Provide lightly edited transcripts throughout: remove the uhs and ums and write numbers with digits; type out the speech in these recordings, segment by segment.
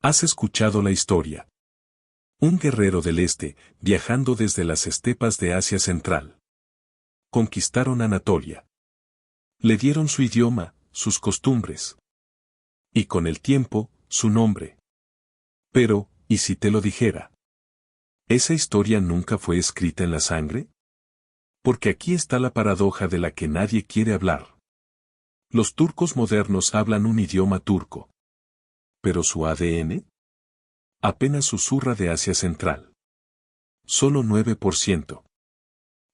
Has escuchado la historia. Un guerrero del este, viajando desde las estepas de Asia Central. Conquistaron Anatolia. Le dieron su idioma, sus costumbres. Y con el tiempo, su nombre. Pero, ¿y si te lo dijera? ¿Esa historia nunca fue escrita en la sangre? Porque aquí está la paradoja de la que nadie quiere hablar. Los turcos modernos hablan un idioma turco. ¿Pero su ADN? Apenas susurra de Asia Central. Solo 9%.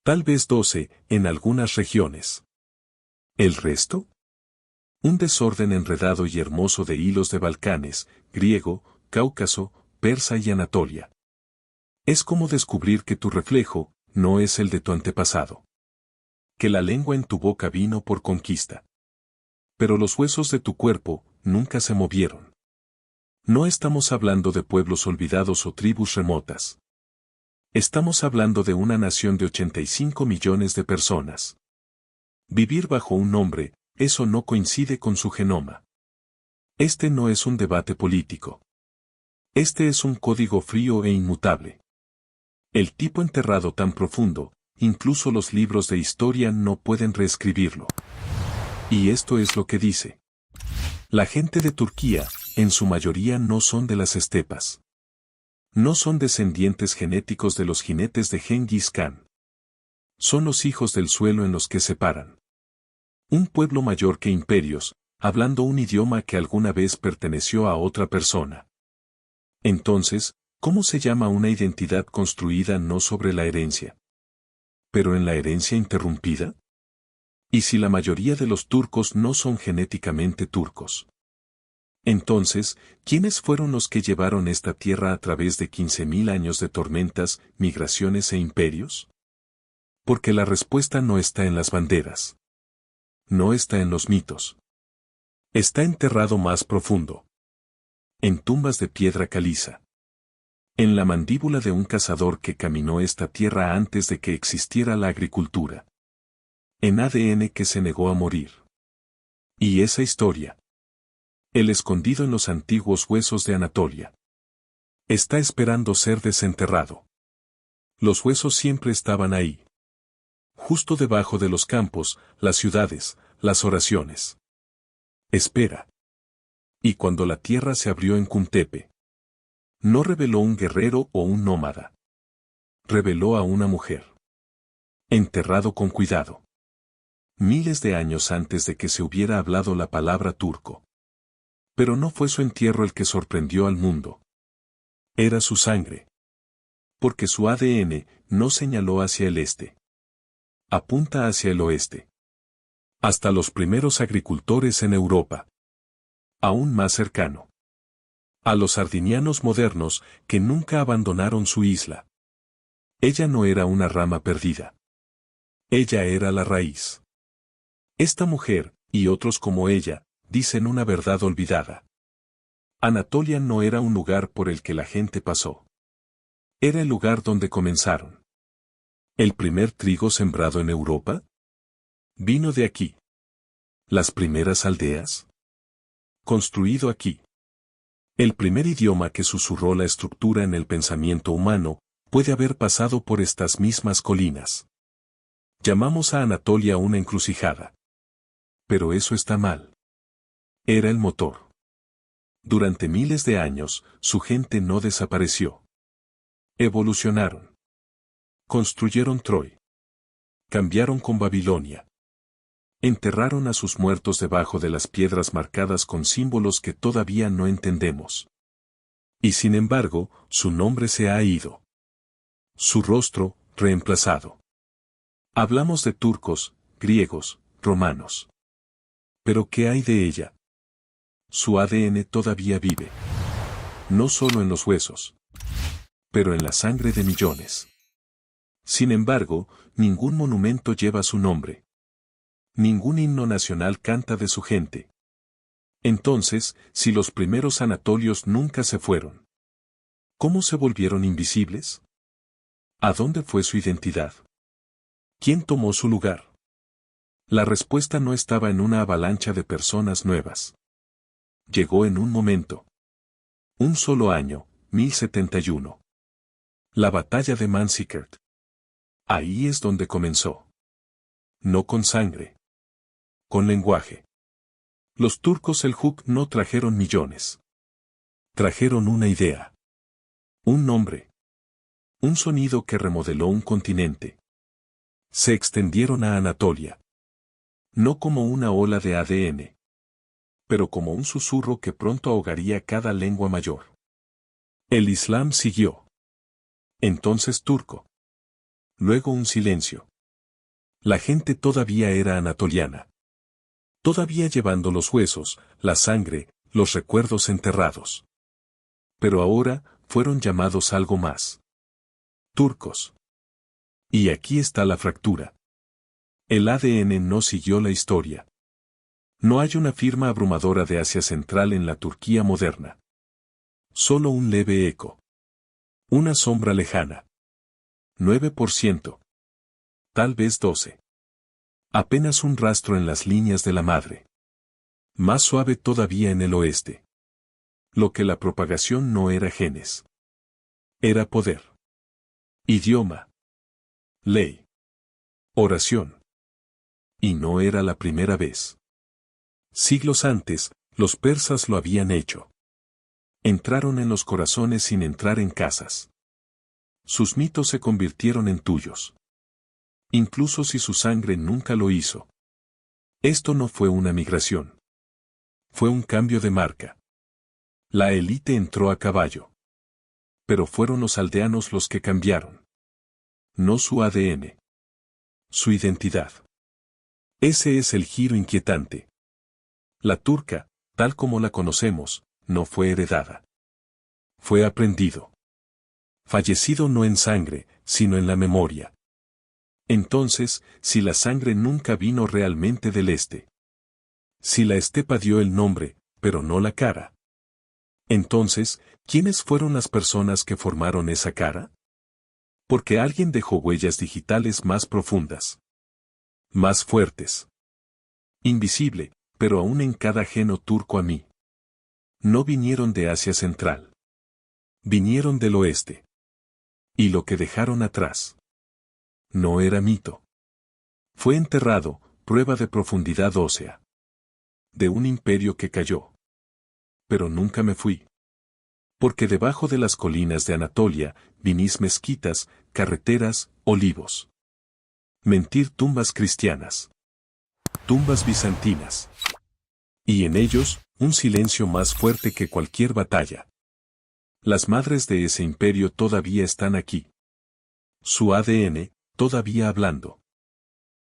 Tal vez 12% en algunas regiones. ¿El resto? Un desorden enredado y hermoso de hilos de Balcanes, griego, Cáucaso, persa y Anatolia. Es como descubrir que tu reflejo no es el de tu antepasado. Que la lengua en tu boca vino por conquista. Pero los huesos de tu cuerpo nunca se movieron. No estamos hablando de pueblos olvidados o tribus remotas. Estamos hablando de una nación de 85 millones de personas. Vivir bajo un nombre, eso no coincide con su genoma. Este no es un debate político. Este es un código frío e inmutable. El tipo enterrado tan profundo, incluso los libros de historia no pueden reescribirlo. Y esto es lo que dice. La gente de Turquía, en su mayoría no son de las estepas. No son descendientes genéticos de los jinetes de Gengis Khan. Son los hijos del suelo en los que se paran. Un pueblo mayor que imperios, hablando un idioma que alguna vez perteneció a otra persona. Entonces, ¿cómo se llama una identidad construida no sobre la herencia, pero en la herencia interrumpida? ¿Y si la mayoría de los turcos no son genéticamente turcos? Entonces, ¿quiénes fueron los que llevaron esta tierra a través de 15.000 años de tormentas, migraciones e imperios? Porque la respuesta no está en las banderas. No está en los mitos. Está enterrado más profundo. En tumbas de piedra caliza. En la mandíbula de un cazador que caminó esta tierra antes de que existiera la agricultura. En ADN que se negó a morir. Y esa historia. El escondido en los antiguos huesos de Anatolia. Está esperando ser desenterrado. Los huesos siempre estaban ahí. Justo debajo de los campos, las ciudades, las oraciones. Espera. Y cuando la tierra se abrió en Kuntepe. No reveló un guerrero o un nómada. Reveló a una mujer. Enterrado con cuidado. Miles de años antes de que se hubiera hablado la palabra turco. Pero no fue su entierro el que sorprendió al mundo. Era su sangre. Porque su ADN no señaló hacia el este. Apunta hacia el oeste. Hasta los primeros agricultores en Europa. Aún más cercano. A los sardinianos modernos que nunca abandonaron su isla. Ella no era una rama perdida. Ella era la raíz. Esta mujer, y otros como ella, dicen una verdad olvidada. Anatolia no era un lugar por el que la gente pasó. Era el lugar donde comenzaron. ¿El primer trigo sembrado en Europa? Vino de aquí. ¿Las primeras aldeas? Construido aquí. El primer idioma que susurró la estructura en el pensamiento humano, puede haber pasado por estas mismas colinas. Llamamos a Anatolia una encrucijada. Pero eso está mal. Era el motor. Durante miles de años, su gente no desapareció. Evolucionaron. Construyeron Troy. Cambiaron con Babilonia. Enterraron a sus muertos debajo de las piedras marcadas con símbolos que todavía no entendemos. Y sin embargo, su nombre se ha ido. Su rostro, reemplazado. Hablamos de turcos, griegos, romanos. ¿Pero qué hay de ella? Su ADN todavía vive. No solo en los huesos, pero en la sangre de millones. Sin embargo, ningún monumento lleva su nombre. Ningún himno nacional canta de su gente. Entonces, si los primeros anatolios nunca se fueron, ¿cómo se volvieron invisibles? ¿A dónde fue su identidad? ¿Quién tomó su lugar? La respuesta no estaba en una avalancha de personas nuevas. Llegó en un momento. Un solo año, 1071. La batalla de Manzikert. Ahí es donde comenzó. No con sangre. Con lenguaje. Los turcos Seljuk no trajeron millones. Trajeron una idea. Un nombre. Un sonido que remodeló un continente. Se extendieron a Anatolia. No como una ola de ADN. Pero como un susurro que pronto ahogaría cada lengua mayor. El Islam siguió. Entonces turco. Luego un silencio. La gente todavía era anatoliana. Todavía llevando los huesos, la sangre, los recuerdos enterrados. Pero ahora, fueron llamados algo más. Turcos. Y aquí está la fractura. El ADN no siguió la historia. No hay una firma abrumadora de Asia Central en la Turquía moderna. Solo un leve eco. Una sombra lejana. 9%. Tal vez 12%. Apenas un rastro en las líneas de la madre. Más suave todavía en el oeste. Lo que la propagación no era genes. Era poder. Idioma. Ley. Oración. Y no era la primera vez. Siglos antes, los persas lo habían hecho. Entraron en los corazones sin entrar en casas. Sus mitos se convirtieron en tuyos. Incluso si su sangre nunca lo hizo. Esto no fue una migración. Fue un cambio de marca. La élite entró a caballo. Pero fueron los aldeanos los que cambiaron. No su ADN. Su identidad. Ese es el giro inquietante. La turca, tal como la conocemos, no fue heredada. Fue aprendido. Fallecido no en sangre, sino en la memoria. Entonces, si la sangre nunca vino realmente del este. Si la estepa dio el nombre, pero no la cara. Entonces, ¿quiénes fueron las personas que formaron esa cara? Porque alguien dejó huellas digitales más profundas. Más fuertes. Invisible, pero aún en cada geno turco a mí. No vinieron de Asia Central. Vinieron del oeste. Y lo que dejaron atrás. No era mito. Fue enterrado, prueba de profundidad ósea. De un imperio que cayó. Pero nunca me fui. Porque debajo de las colinas de Anatolia, vinís mezquitas, carreteras, olivos. Mentir tumbas cristianas. Tumbas bizantinas. Y en ellos, un silencio más fuerte que cualquier batalla. Las madres de ese imperio todavía están aquí. Su ADN, todavía hablando.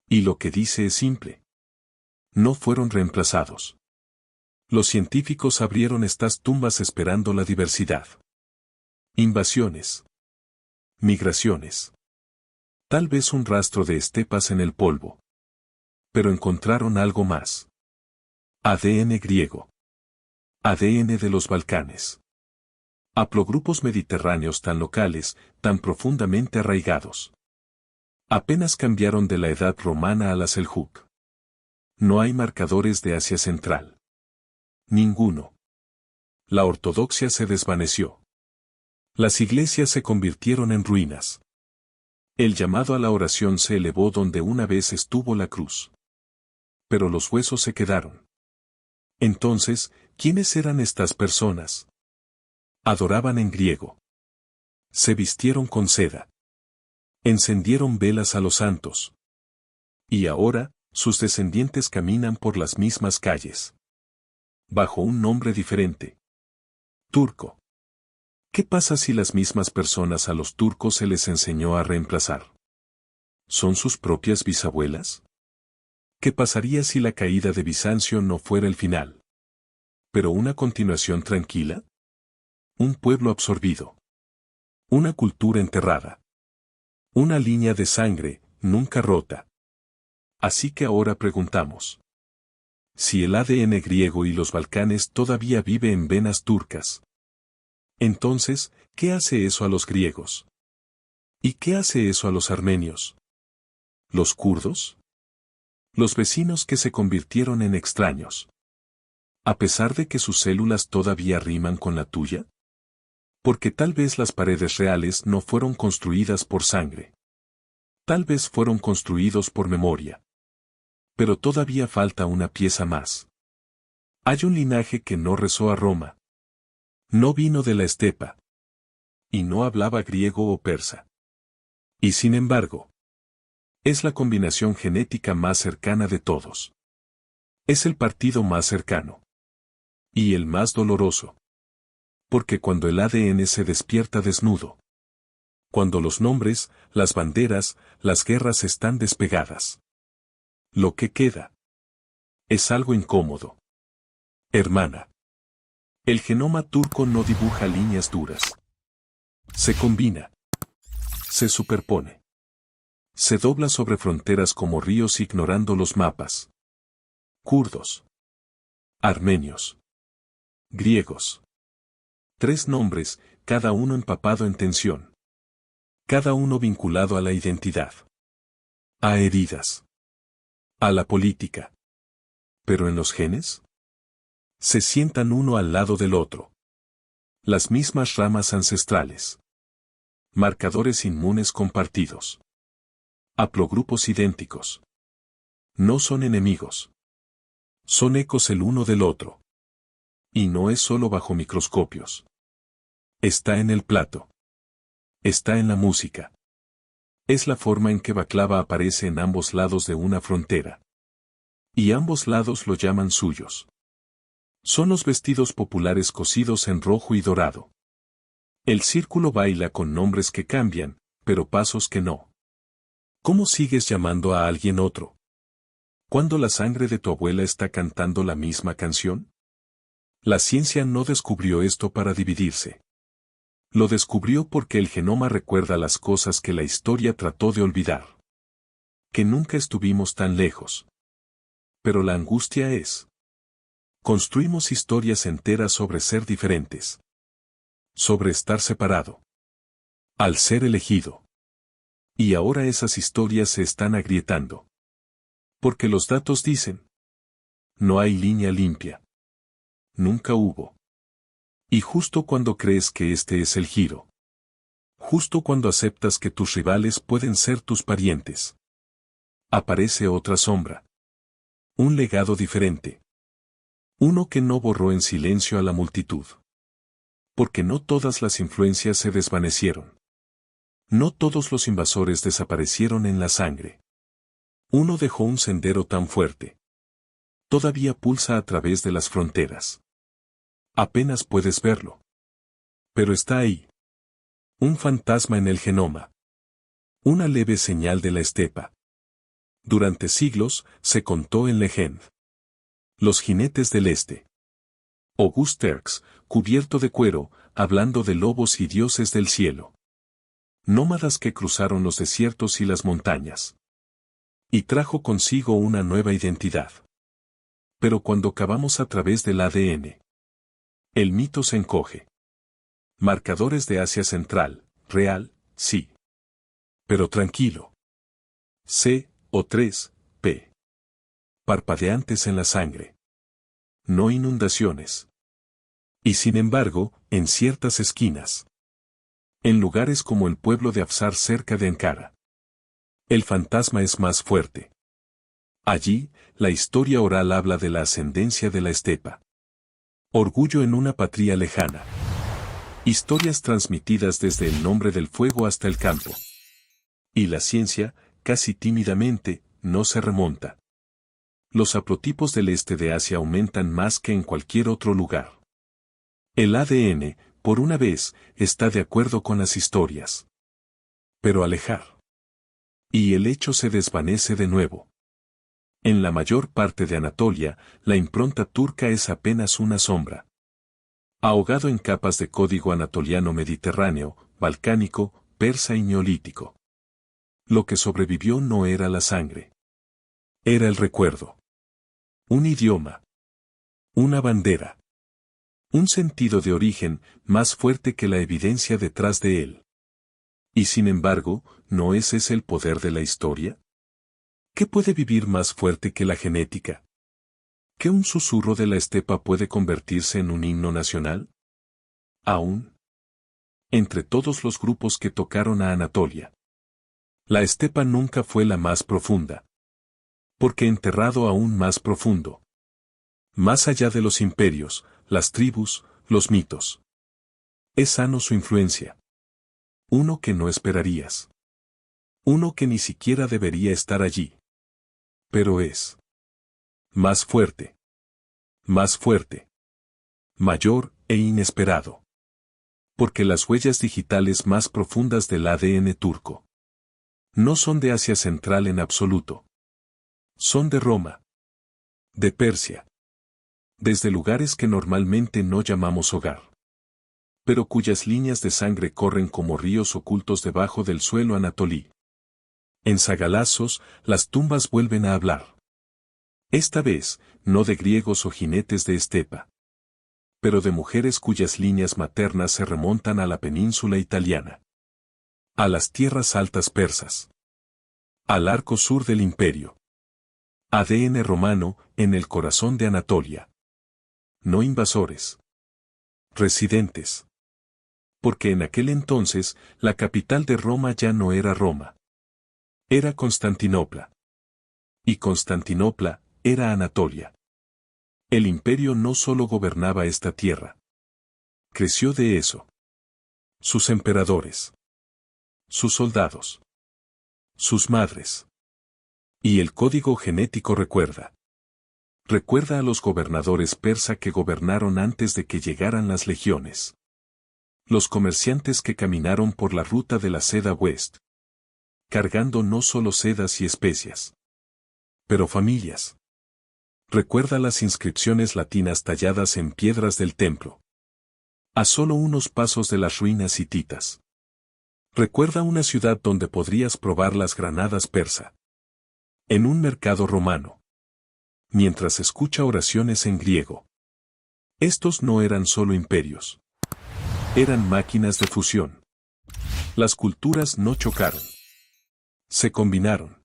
Y lo que dice es simple. No fueron reemplazados. Los científicos abrieron estas tumbas esperando la diversidad. Invasiones. Migraciones. Tal vez un rastro de estepas en el polvo. Pero encontraron algo más. ADN griego. ADN de los Balcanes. Haplogrupos mediterráneos tan locales, tan profundamente arraigados. Apenas cambiaron de la edad romana a la Seljuk. No hay marcadores de Asia Central. Ninguno. La ortodoxia se desvaneció. Las iglesias se convirtieron en ruinas. El llamado a la oración se elevó donde una vez estuvo la cruz. Pero los huesos se quedaron. Entonces, ¿quiénes eran estas personas? Adoraban en griego. Se vistieron con seda. Encendieron velas a los santos. Y ahora, sus descendientes caminan por las mismas calles. Bajo un nombre diferente. Turco. ¿Qué pasa si las mismas personas a los turcos se les enseñó a reemplazar? ¿Son sus propias bisabuelas? ¿Qué pasaría si la caída de Bizancio no fuera el final? ¿Pero una continuación tranquila? Un pueblo absorbido. Una cultura enterrada. Una línea de sangre, nunca rota. Así que ahora preguntamos. Si el ADN griego y los Balcanes todavía vive en venas turcas. Entonces, ¿qué hace eso a los griegos? ¿Y qué hace eso a los armenios? ¿Los kurdos? Los vecinos que se convirtieron en extraños. A pesar de que sus células todavía riman con la tuya. Porque tal vez las paredes reales no fueron construidas por sangre. Tal vez fueron construidos por memoria. Pero todavía falta una pieza más. Hay un linaje que no rezó a Roma. No vino de la estepa. Y no hablaba griego o persa. Y sin embargo, es la combinación genética más cercana de todos. Es el partido más cercano. Y el más doloroso. Porque cuando el ADN se despierta desnudo. Cuando los nombres, las banderas, las guerras están despegadas. Lo que queda es algo incómodo. Hermana. El genoma turco no dibuja líneas duras. Se combina. Se superpone. Se dobla sobre fronteras como ríos ignorando los mapas. Kurdos. Armenios. Griegos. 3 nombres, cada uno empapado en tensión. Cada uno vinculado a la identidad. A heridas. A la política. Pero en los genes, se sientan uno al lado del otro. Las mismas ramas ancestrales. Marcadores inmunes compartidos. Haplogrupos idénticos. No son enemigos. Son ecos el uno del otro. Y no es solo bajo microscopios. Está en el plato. Está en la música. Es la forma en que Baklava aparece en ambos lados de una frontera. Y ambos lados lo llaman suyos. Son los vestidos populares cosidos en rojo y dorado. El círculo baila con nombres que cambian, pero pasos que no. ¿Cómo sigues llamando a alguien otro? ¿Cuándo la sangre de tu abuela está cantando la misma canción? La ciencia no descubrió esto para dividirse. Lo descubrió porque el genoma recuerda las cosas que la historia trató de olvidar. Que nunca estuvimos tan lejos. Pero la angustia es. Construimos historias enteras sobre ser diferentes. Sobre estar separado. Al ser elegido. Y ahora esas historias se están agrietando. Porque los datos dicen. No hay línea limpia. Nunca hubo. Y justo cuando crees que este es el giro. Justo cuando aceptas que tus rivales pueden ser tus parientes. Aparece otra sombra. Un legado diferente. Uno que no borró en silencio a la multitud. Porque no todas las influencias se desvanecieron. No todos los invasores desaparecieron en la sangre. Uno dejó un sendero tan fuerte. Todavía pulsa a través de las fronteras. Apenas puedes verlo. Pero está ahí. Un fantasma en el genoma. Una leve señal de la estepa. Durante siglos, se contó en Legend. Los jinetes del este. August Derks, cubierto de cuero, hablando de lobos y dioses del cielo. Nómadas que cruzaron los desiertos y las montañas. Y trajo consigo una nueva identidad. Pero cuando cavamos a través del ADN, el mito se encoge. Marcadores de Asia Central, real, sí. Pero tranquilo. C, o 3, P. Parpadeantes en la sangre. No inundaciones. Y sin embargo, en ciertas esquinas. En lugares como el pueblo de Afsar cerca de Ankara. El fantasma es más fuerte. Allí, la historia oral habla de la ascendencia de la estepa. Orgullo en una patria lejana. Historias transmitidas desde el nombre del fuego hasta el campo. Y la ciencia, casi tímidamente, no se remonta. Los haplotipos del este de Asia aumentan más que en cualquier otro lugar. El ADN, por una vez, está de acuerdo con las historias. Pero alejar. Y el hecho se desvanece de nuevo. En la mayor parte de Anatolia, la impronta turca es apenas una sombra. Ahogado en capas de código anatoliano mediterráneo, balcánico, persa y neolítico. Lo que sobrevivió no era la sangre. Era el recuerdo. Un idioma. Una bandera. Un sentido de origen más fuerte que la evidencia detrás de él. Y sin embargo, ¿no es ese el poder de la historia? ¿Qué puede vivir más fuerte que la genética? ¿Qué un susurro de la estepa puede convertirse en un himno nacional? Aún. entre todos los grupos que tocaron a Anatolia. La estepa nunca fue la más profunda. Porque enterrado aún más profundo. Más allá de los imperios, las tribus, los mitos. Es sano su influencia. Uno que no esperarías. Uno que ni siquiera debería estar allí. Pero es. Más fuerte. Más fuerte. Mayor e inesperado. Porque las huellas digitales más profundas del ADN turco no son de Asia Central en absoluto. Son de Roma. De Persia. Desde lugares que normalmente no llamamos hogar. Pero cuyas líneas de sangre corren como ríos ocultos debajo del suelo anatolí. En Sagalazos, las tumbas vuelven a hablar. Esta vez, no de griegos o jinetes de estepa. Pero de mujeres cuyas líneas maternas se remontan a la península italiana. A las tierras altas persas. Al arco sur del imperio. ADN romano, en el corazón de Anatolia. No invasores. Residentes. Porque en aquel entonces, la capital de Roma ya no era Roma. Era Constantinopla. Y Constantinopla, era Anatolia. El imperio no solo gobernaba esta tierra. Creció de eso. Sus emperadores. Sus soldados. Sus madres. Y el código genético recuerda. Recuerda a los gobernadores persa que gobernaron antes de que llegaran las legiones. Los comerciantes que caminaron por la ruta de la seda West. Cargando no solo sedas y especias. Pero familias. Recuerda las inscripciones latinas talladas en piedras del templo. A solo unos pasos de las ruinas hititas. Recuerda una ciudad donde podrías probar las granadas persa. En un mercado romano. Mientras escucha oraciones en griego. Estos no eran solo imperios. Eran máquinas de fusión. Las culturas no chocaron. Se combinaron.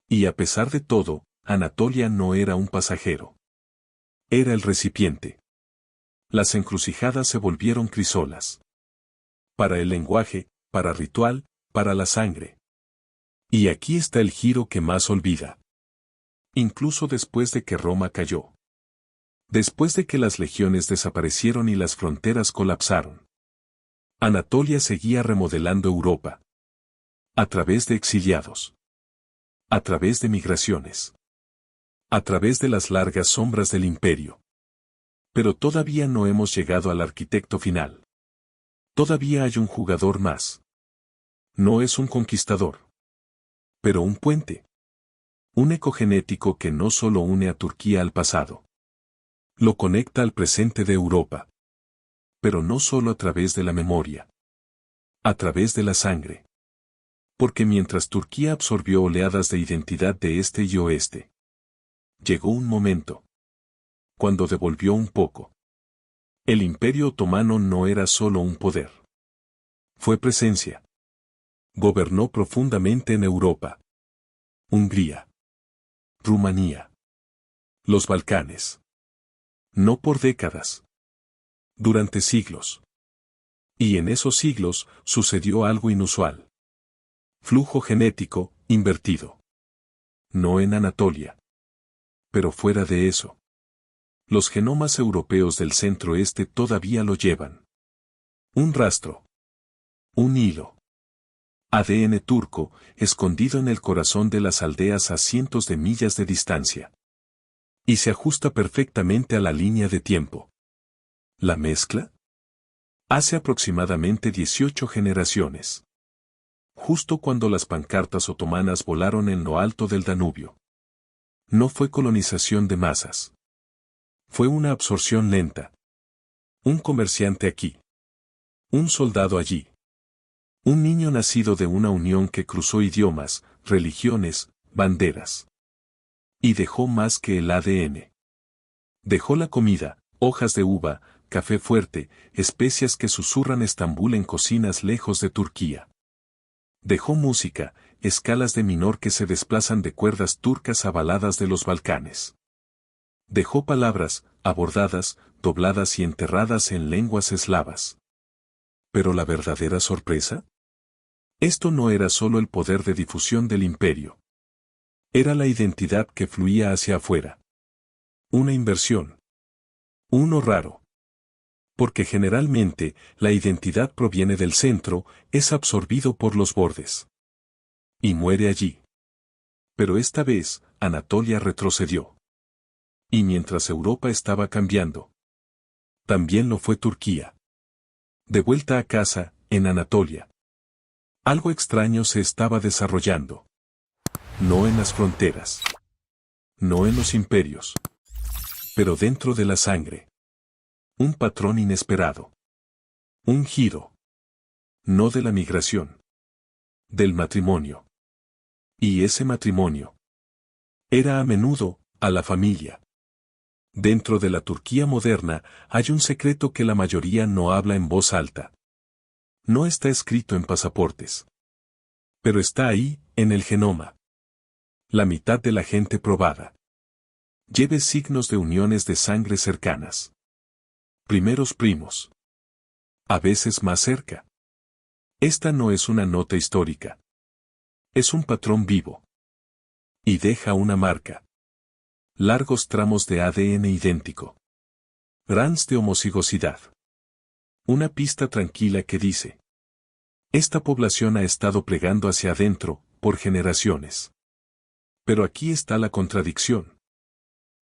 Y a pesar de todo, Anatolia no era un pasajero. Era el recipiente. Las encrucijadas se volvieron crisolas. Para el lenguaje, para ritual, para la sangre. Y aquí está el giro que más olvida. Incluso después de que Roma cayó. Después de que las legiones desaparecieron y las fronteras colapsaron. Anatolia seguía remodelando Europa. A través de exiliados. A través de migraciones. A través de las largas sombras del imperio. Pero todavía no hemos llegado al arquitecto final. Todavía hay un jugador más. No es un conquistador. Pero un puente. Un eco genético que no solo une a Turquía al pasado. Lo conecta al presente de Europa. Pero no solo a través de la memoria. A través de la sangre. Porque mientras Turquía absorbió oleadas de identidad de este y oeste. Llegó un momento. Cuando devolvió un poco. El Imperio Otomano no era solo un poder. Fue presencia. Gobernó profundamente en Europa. Hungría. Rumanía. Los Balcanes. No por décadas. Durante siglos. Y en esos siglos sucedió algo inusual. Flujo genético, invertido. No en Anatolia. Pero fuera de eso. Los genomas europeos del centro-este todavía lo llevan. Un rastro. Un hilo. ADN turco, escondido en el corazón de las aldeas a cientos de millas de distancia. Y se ajusta perfectamente a la línea de tiempo. ¿La mezcla? Hace aproximadamente 18 generaciones. Justo cuando las pancartas otomanas volaron en lo alto del Danubio. No fue colonización de masas. Fue una absorción lenta. Un comerciante aquí. Un soldado allí. Un niño nacido de una unión que cruzó idiomas, religiones, banderas. Y dejó más que el ADN. Dejó la comida, hojas de uva, café fuerte, especias que susurran Estambul en cocinas lejos de Turquía. Dejó música, escalas de minor que se desplazan de cuerdas turcas a baladas de los Balcanes. Dejó palabras, abordadas, dobladas y enterradas en lenguas eslavas. Pero la verdadera sorpresa, esto no era solo el poder de difusión del imperio. Era la identidad que fluía hacia afuera. Una inversión. Uno raro. Porque generalmente, la identidad proviene del centro, es absorbido por los bordes. Y muere allí. Pero esta vez, Anatolia retrocedió. Y mientras Europa estaba cambiando, también lo fue Turquía. De vuelta a casa, en Anatolia, algo extraño se estaba desarrollando. No en las fronteras. No en los imperios. Pero dentro de la sangre. Un patrón inesperado. Un giro. No de la migración. Del matrimonio. Y ese matrimonio era a menudo, a la familia. Dentro de la Turquía moderna hay un secreto que la mayoría no habla en voz alta. No está escrito en pasaportes. Pero está ahí, en el genoma. La mitad de la gente probada lleve signos de uniones de sangre cercanas. Primeros primos. A veces más cerca. Esta no es una nota histórica. Es un patrón vivo. Y deja una marca. Largos tramos de ADN idéntico. Rangs de homocigosidad. Una pista tranquila que dice: esta población ha estado plegando hacia adentro, por generaciones. Pero aquí está la contradicción.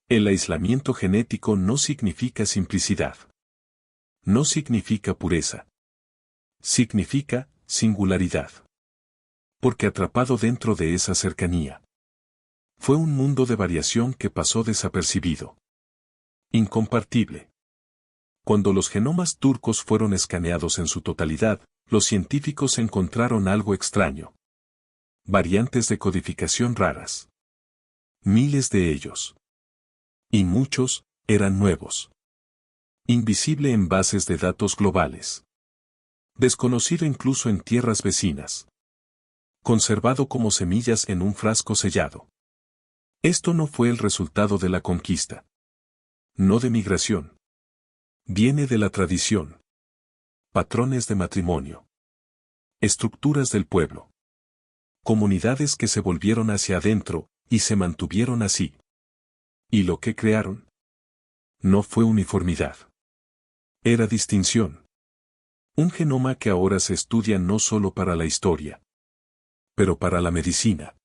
El aislamiento genético no significa simplicidad. No significa pureza. Significa singularidad. Porque atrapado dentro de esa cercanía, fue un mundo de variación que pasó desapercibido. Incompartible. Cuando los genomas turcos fueron escaneados en su totalidad, los científicos encontraron algo extraño. Variantes de codificación raras. Miles de ellos. Y muchos eran nuevos. Invisible en bases de datos globales. Desconocido incluso en tierras vecinas. Conservado como semillas en un frasco sellado. Esto no fue el resultado de la conquista. No de migración. Viene de la tradición. Patrones de matrimonio. Estructuras del pueblo. Comunidades que se volvieron hacia adentro, y se mantuvieron así. ¿Y lo que crearon? No fue uniformidad. Era distinción. Un genoma que ahora se estudia no solo para la historia, pero para la medicina.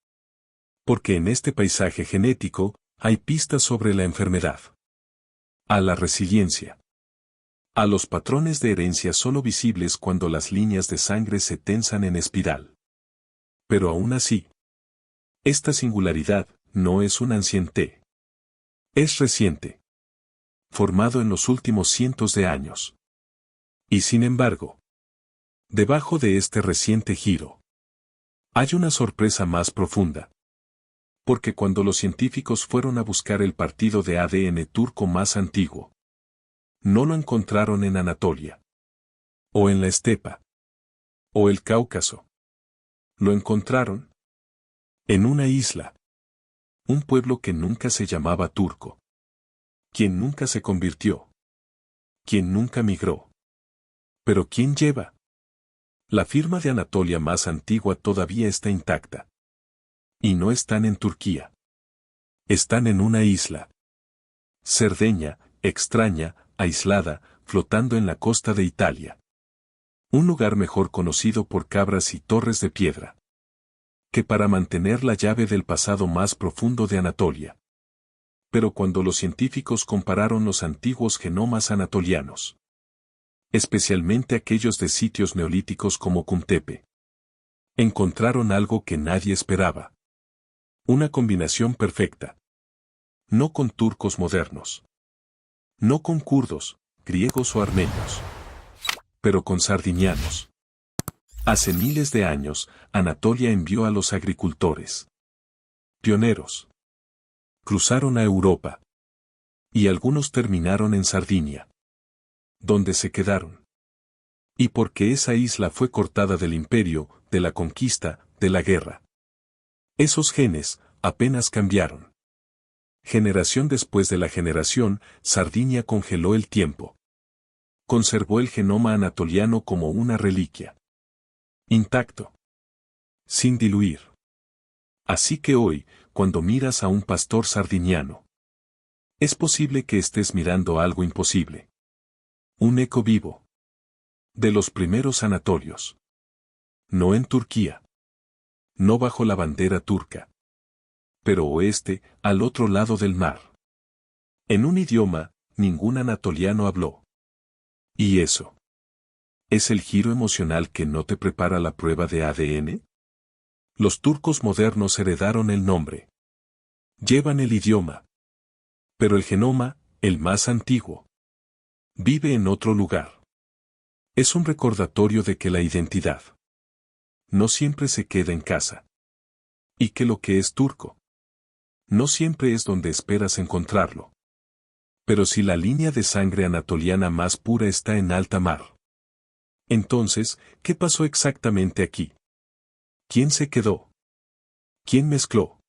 Porque en este paisaje genético, hay pistas sobre la enfermedad. A la resiliencia. A los patrones de herencia solo visibles cuando las líneas de sangre se tensan en espiral. Pero aún así, esta singularidad no es un anciente. Es reciente. Formado en los últimos cientos de años. Y sin embargo, debajo de este reciente giro, hay una sorpresa más profunda. Porque cuando los científicos fueron a buscar el partido de ADN turco más antiguo, no lo encontraron en Anatolia. O en la estepa. O el Cáucaso. Lo encontraron en una isla. Un pueblo que nunca se llamaba turco. Quien nunca se convirtió. Quien nunca migró. Pero ¿quién lleva? La firma de Anatolia más antigua todavía está intacta. Y no están en Turquía. Están en una isla. Cerdeña, extraña, aislada, flotando en la costa de Italia. Un lugar mejor conocido por cabras y torres de piedra que para mantener la llave del pasado más profundo de Anatolia. Pero cuando los científicos compararon los antiguos genomas anatolianos, especialmente aquellos de sitios neolíticos como Kumtepe, encontraron algo que nadie esperaba. Una combinación perfecta. No con turcos modernos. No con kurdos, griegos o armenios. Pero con sardinianos. Hace miles de años, Anatolia envió a los agricultores. Pioneros. Cruzaron a Europa. Y algunos terminaron en Sardinia. Donde se quedaron. Y porque esa isla fue cortada del imperio, de la conquista, de la guerra. Esos genes, apenas cambiaron. Generación después de la generación, Sardinia congeló el tiempo. Conservó el genoma anatoliano como una reliquia. Intacto. Sin diluir. Así que hoy, cuando miras a un pastor sardiniano, es posible que estés mirando algo imposible. Un eco vivo. De los primeros anatorios. No en Turquía. No bajo la bandera turca. Pero oeste, al otro lado del mar. En un idioma, ningún anatoliano habló. ¿Y eso? ¿Es el giro emocional que no te prepara la prueba de ADN? Los turcos modernos heredaron el nombre. Llevan el idioma. Pero el genoma, el más antiguo, vive en otro lugar. Es un recordatorio de que la identidad no siempre se queda en casa. Y que lo que es turco no siempre es donde esperas encontrarlo. Pero si la línea de sangre anatoliana más pura está en alta mar, entonces, ¿qué pasó exactamente aquí? ¿Quién se quedó? ¿Quién mezcló?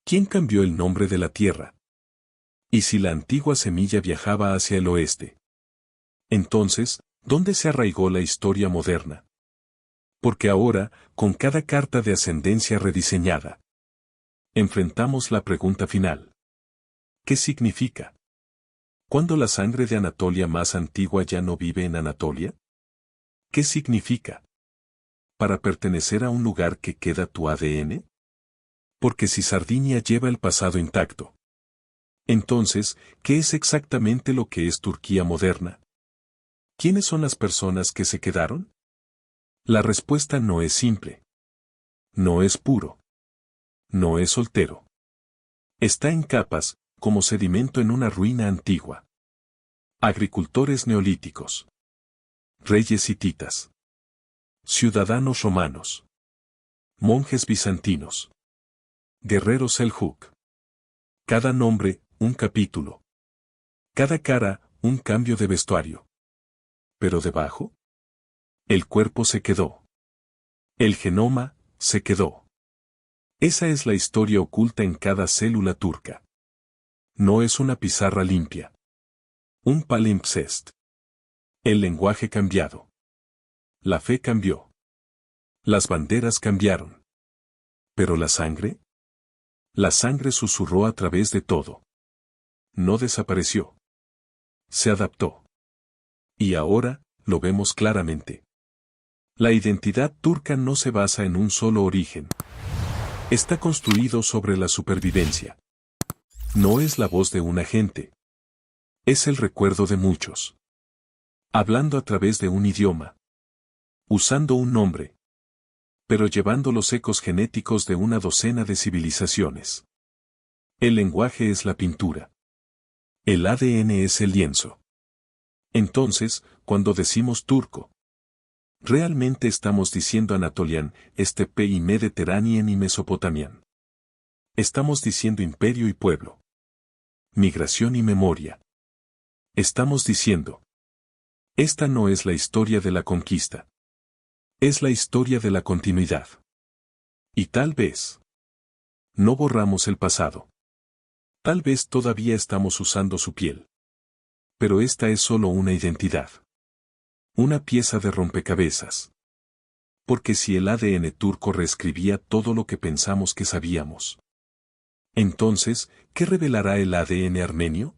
¿Quién cambió el nombre de la tierra? ¿Y si la antigua semilla viajaba hacia el oeste? Entonces, ¿dónde se arraigó la historia moderna? Porque ahora, con cada carta de ascendencia rediseñada, enfrentamos la pregunta final. ¿Qué significa? ¿Cuándo la sangre de Anatolia más antigua ya no vive en Anatolia? ¿Qué significa? ¿Para pertenecer a un lugar que queda tu ADN? Porque si Sardinia lleva el pasado intacto, entonces, ¿qué es exactamente lo que es Turquía moderna? ¿Quiénes son las personas que se quedaron? La respuesta no es simple. No es puro. No es soltero. Está en capas, como sedimento en una ruina antigua. Agricultores neolíticos. Reyes hititas. Ciudadanos romanos. Monjes bizantinos. Guerreros seljuk. Cada nombre, un capítulo. Cada cara, un cambio de vestuario. Pero debajo, el cuerpo se quedó. El genoma, se quedó. Esa es la historia oculta en cada célula turca. No es una pizarra limpia. Un palimpsest. El lenguaje cambiado. La fe cambió. Las banderas cambiaron. ¿Pero la sangre? La sangre susurró a través de todo. No desapareció. Se adaptó. Y ahora, lo vemos claramente. La identidad turca no se basa en un solo origen. Está construido sobre la supervivencia. No es la voz de una gente. Es el recuerdo de muchos. Hablando a través de un idioma. Usando un nombre. Pero llevando los ecos genéticos de una docena de civilizaciones. El lenguaje es la pintura. El ADN es el lienzo. Entonces, cuando decimos turco, realmente estamos diciendo Anatolian, Estepe y Mediterranean y Mesopotamian. Estamos diciendo imperio y pueblo. Migración y memoria. Estamos diciendo, esta no es la historia de la conquista. Es la historia de la continuidad. Y tal vez no borramos el pasado. Tal vez todavía estamos usando su piel. Pero esta es solo una identidad. Una pieza de rompecabezas. Porque si el ADN turco reescribía todo lo que pensamos que sabíamos, entonces, ¿qué revelará el ADN armenio?